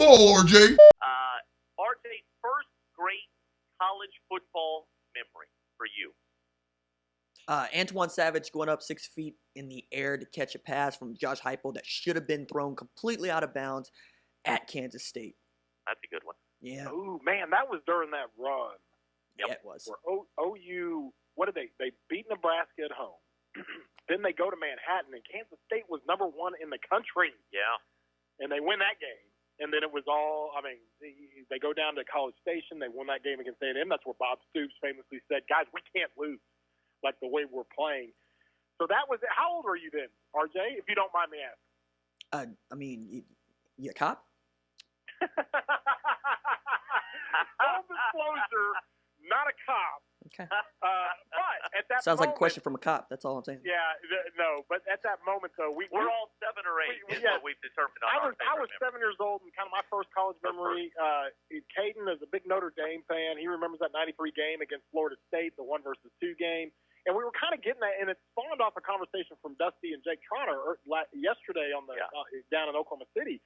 ball, RJ. RJ, first great college football memory for you. Antoine Savage going up 6 feet in the air to catch a pass from Josh Heupel that should have been thrown completely out of bounds at Kansas State. That's a good one. Yeah. Ooh, man, that was during that run. Yep. Yeah, it was. Where OU, what did they beat Nebraska at home. Then they go to Manhattan, and Kansas State was number 1 in the country. Yeah. And they win that game. And then it was all, they go down to College Station. They won that game against A&M. That's where Bob Stoops famously said, guys, we can't lose like the way we're playing. So that was it. How old are you then, RJ, if you don't mind me asking? You a cop? Full disclosure, not a cop. Okay. But at that Sounds like a moment, question from a cop. That's all I'm saying. Yeah, no. But at that moment, though, we're all 7 or 8 is what we've determined on I was 7 years old, and kind of my first college memory. Caden is a big Notre Dame fan. He remembers that '93 game against Florida State, the 1-2 game. And we were kind of getting that, and it spawned off a conversation from Dusty and Jake Trotter yesterday on the down in Oklahoma City.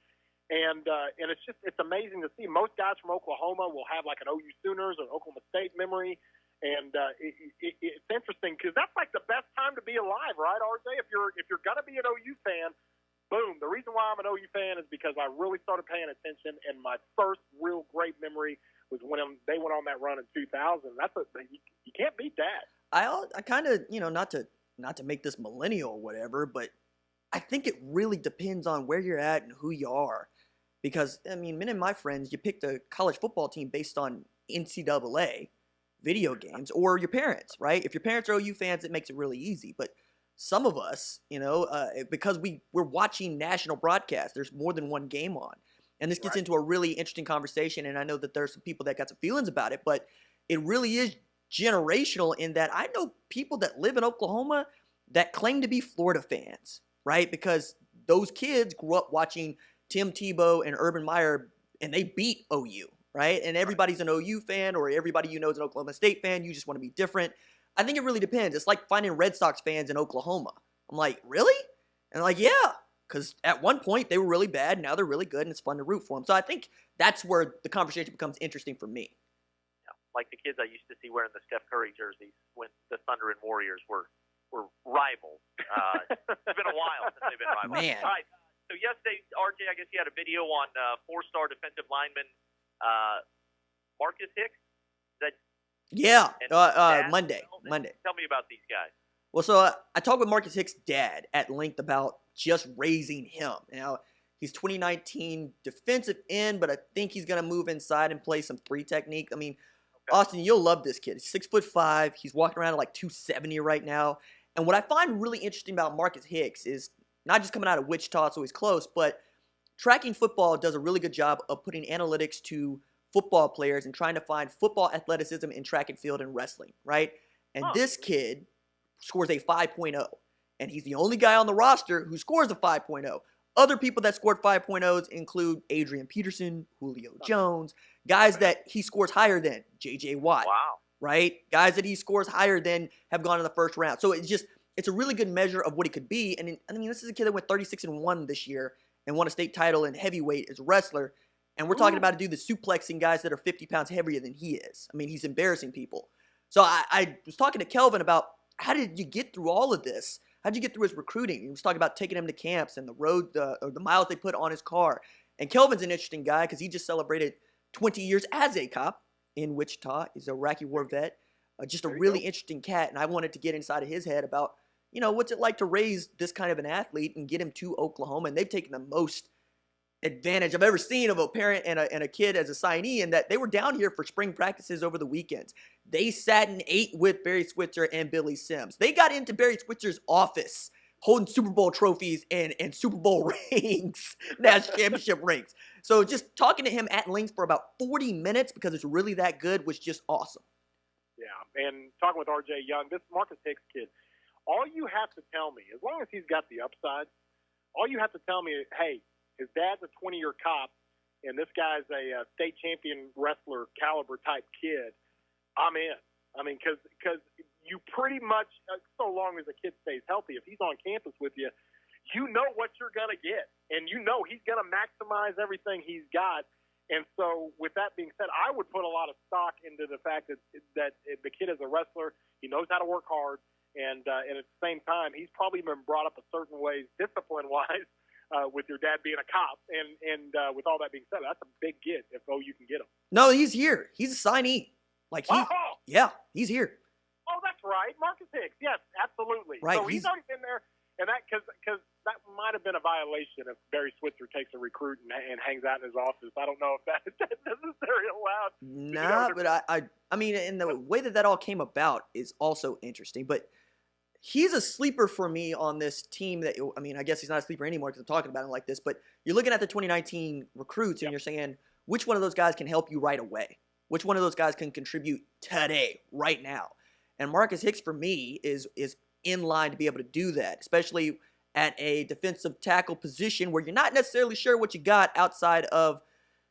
And it's amazing to see. Most guys from Oklahoma will have like an OU Sooners or Oklahoma State memory. And it's interesting because that's like the best time to be alive, right, RJ? If you're gonna be an OU fan, boom. The reason why I'm an OU fan is because I really started paying attention, and my first real great memory was when they went on that run in 2000. You can't beat that. I kind of, not to make this millennial or whatever, but I think it really depends on where you're at and who you are. Because me and my friends, you picked a college football team based on NCAA video games, or your parents, right? If your parents are OU fans, it makes it really easy. But some of us, because we're watching national broadcasts, there's more than one game on. And this gets into a really interesting conversation, and I know that there's some people that got some feelings about it, but it really is generational in that I know people that live in Oklahoma that claim to be Florida fans, right? Because those kids grew up watching Tim Tebow and Urban Meyer, and they beat OU. Right? And everybody's an OU fan, or everybody you know is an Oklahoma State fan. You just want to be different. I think it really depends. It's like finding Red Sox fans in Oklahoma. I'm like, really? And like, yeah. Because at one point, they were really bad. Now they're really good, and it's fun to root for them. So I think that's where the conversation becomes interesting for me. Yeah, like the kids I used to see wearing the Steph Curry jerseys when the Thunder and Warriors were rivals. It's been a while since they've been rivals. Man. All right. So yesterday, RJ, I guess you had a video on 4-star defensive lineman Marcus Hicks. Monday. Tell me about these guys. Well, so I talked with Marcus Hicks' dad at length about just raising him. Now, he's 2019 defensive end, but I think he's going to move inside and play some 3 technique. Austin, you'll love this kid. He's 6'5". He's walking around at like 270 right now. And what I find really interesting about Marcus Hicks is not just coming out of Wichita, so he's close, but tracking football does a really good job of putting analytics to football players and trying to find football athleticism in track and field and wrestling, right? And this kid scores a 5.0, and he's the only guy on the roster who scores a 5.0. Other people that scored 5.0s include Adrian Peterson, Julio Jones, guys that he scores higher than, J.J. Watt, right? Guys that he scores higher than have gone in the first round. So it's a really good measure of what he could be. And this is a kid that went 36-1 this year and won a state title in heavyweight as a wrestler. And we're talking about a dude that's suplexing guys that are 50 pounds heavier than he is. He's embarrassing people. So I was talking to Kelvin about how did you get through all of this? How did you get through his recruiting? He was talking about taking him to camps and the road, or the miles they put on his car. And Kelvin's an interesting guy because he just celebrated 20 years as a cop in Wichita. He's a Iraqi war vet. Just a really interesting cat. And I wanted to get inside of his head about, what's it like to raise this kind of an athlete and get him to Oklahoma? And they've taken the most advantage I've ever seen of a parent and a kid as a signee, in that they were down here for spring practices over the weekends. They sat and ate with Barry Switzer and Billy Sims. They got into Barry Switzer's office holding Super Bowl trophies and Super Bowl rings, national championship rings. So just talking to him at length for about 40 minutes because it's really that good was just awesome. Yeah, and talking with R.J. Young, this Marcus Hicks kid, all you have to tell me, as long as he's got the upside, all you have to tell me is, hey, his dad's a 20-year cop, and this guy's a state champion wrestler caliber type kid, I'm in. Because you pretty much, so long as the kid stays healthy, if he's on campus with you, you know what you're going to get. and you know he's going to maximize everything he's got. And so, with that being said, I would put a lot of stock into the fact that the kid is a wrestler. He knows how to work hard, and at the same time, he's probably been brought up a certain ways, discipline-wise, with your dad being a cop. And with all that being said, that's a big get if OU can get him. No, he's here. He's a signee. Yeah, he's here. Oh, that's right, Marcus Hicks. Yes, absolutely. Right, so he's already been there, and that because that might have been a violation if Barry Switzer takes a recruit and hangs out in his office. I don't know if that's necessarily allowed. Nah, but I mean, and the way that all came about is also interesting. But he's a sleeper for me on this team. That I mean, I guess he's not a sleeper anymore because I'm talking about him like this. But you're looking at the 2019 recruits, and you're saying which one of those guys can help you right away? Which one of those guys can contribute today, right now? And Marcus Hicks, for me, is in line to be able to do that, especially at a defensive tackle position where you're not necessarily sure what you got outside of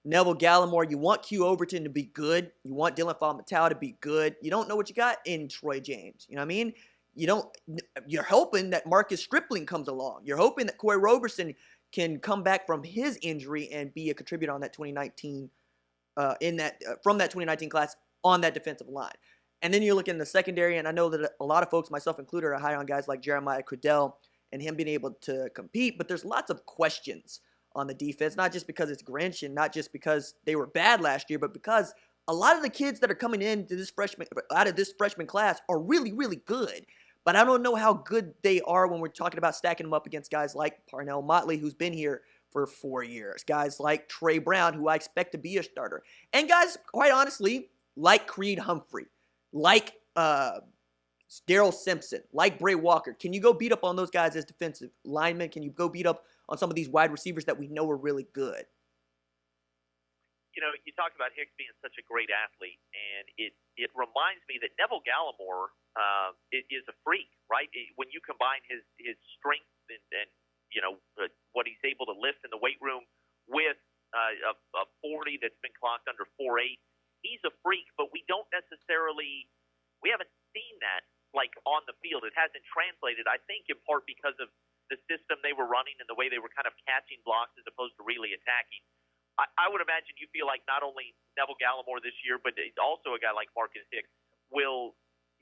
Neville Gallimore. You want Q Overton to be good. You want Dylan Famattau to be good. You don't know what you got in Troy James. You know what I mean? You're hoping that Marcus Stripling comes along. You're hoping that Kori Roberson can come back from his injury and be a contributor on that 2019 from that 2019 class on that defensive line. And then you're looking in the secondary, and I know that a lot of folks, myself included, are high on guys like Jeremiah Cradell and him being able to compete, but there's lots of questions on the defense, not just because it's Grinch and not just because they were bad last year, but because a lot of the kids that are coming into out of this freshman class are really, really good. But I don't know how good they are when we're talking about stacking them up against guys like Parnell Motley, who's been here for 4 years, guys like Trey Brown, who I expect to be a starter, and guys, quite honestly, like Creed Humphrey, like Daryl Simpson, like Bray Walker. Can you go beat up on those guys as defensive linemen? Can you go beat up on some of these wide receivers that we know are really good? You know, you talked about Hicks being such a great athlete, and it reminds me that Neville Gallimore is a freak, right? When you combine his strength and you know what he's able to lift in the weight room with a 40 that's been clocked under 4.8, he's a freak. But we haven't seen that like on the field. It hasn't translated, I think, in part because of the system they were running and the way they were kind of catching blocks as opposed to really attacking. I would imagine you feel like not only Neville Gallimore this year, but also a guy like Marcus Hicks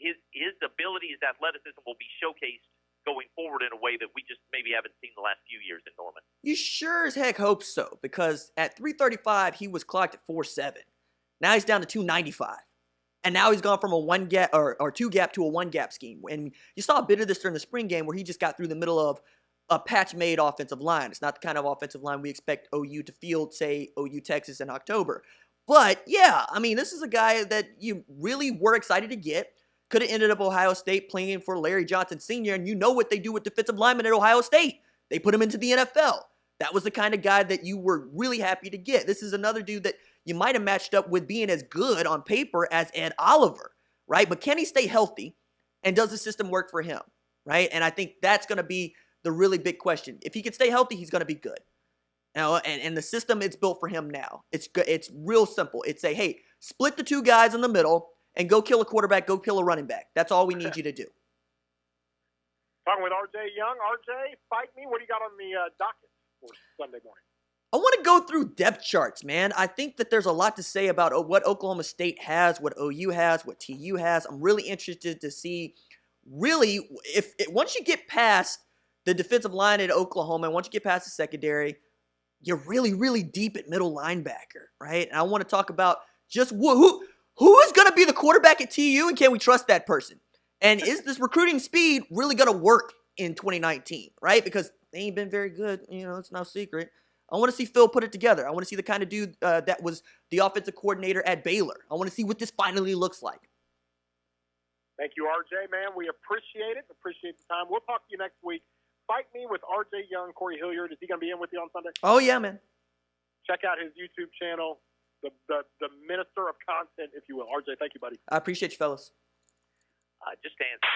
his ability, his athleticism will be showcased going forward in a way that we just maybe haven't seen the last few years in Norman. You sure as heck hope so, because at 335 he was clocked at 4.7. Now he's down to 295. And now he's gone from a one gap or two gap to a one gap scheme. And you saw a bit of this during the spring game where he just got through the middle of a patch-made offensive line. It's not the kind of offensive line we expect OU to field, say, OU Texas in October. But, yeah, I mean, this is a guy that you really were excited to get. Could have ended up Ohio State playing for Larry Johnson Sr., and you know what they do with defensive linemen at Ohio State. They put him into the NFL. That was the kind of guy that you were really happy to get. This is another dude that you might have matched up with being as good on paper as Ed Oliver, right? But can he stay healthy, and does the system work for him, right? And I think that's going to be the really big question. If he can stay healthy, he's going to be good. Now, and the system, it's built for him now. It's good. It's real simple. It's hey, split the two guys in the middle and go kill a quarterback, go kill a running back. That's all we need you to do. Talking with RJ Young. RJ, fight me. What do you got on the docket for Sunday morning? I want to go through depth charts, man. I think that there's a lot to say about what Oklahoma State has, what OU has, what TU has. I'm really interested to see, really, if once you get past the defensive line at Oklahoma, and once you get past the secondary, you're really, really deep at middle linebacker, right? And I want to talk about just who is going to be the quarterback at TU, and can we trust that person? And is this recruiting speed really going to work in 2019, right? Because they ain't been very good. You know, it's no secret. I want to see Phil put it together. I want to see the kind of dude that was the offensive coordinator at Baylor. I want to see what this finally looks like. Thank you, RJ, man. We appreciate it. Appreciate the time. We'll talk to you next week. Fight Me with RJ Young, Corey Hilliard. Is he going to be in with you on Sunday? Oh, yeah, man. Check out his YouTube channel, the minister of content, if you will. RJ, thank you, buddy. I appreciate you, fellas. Just answer.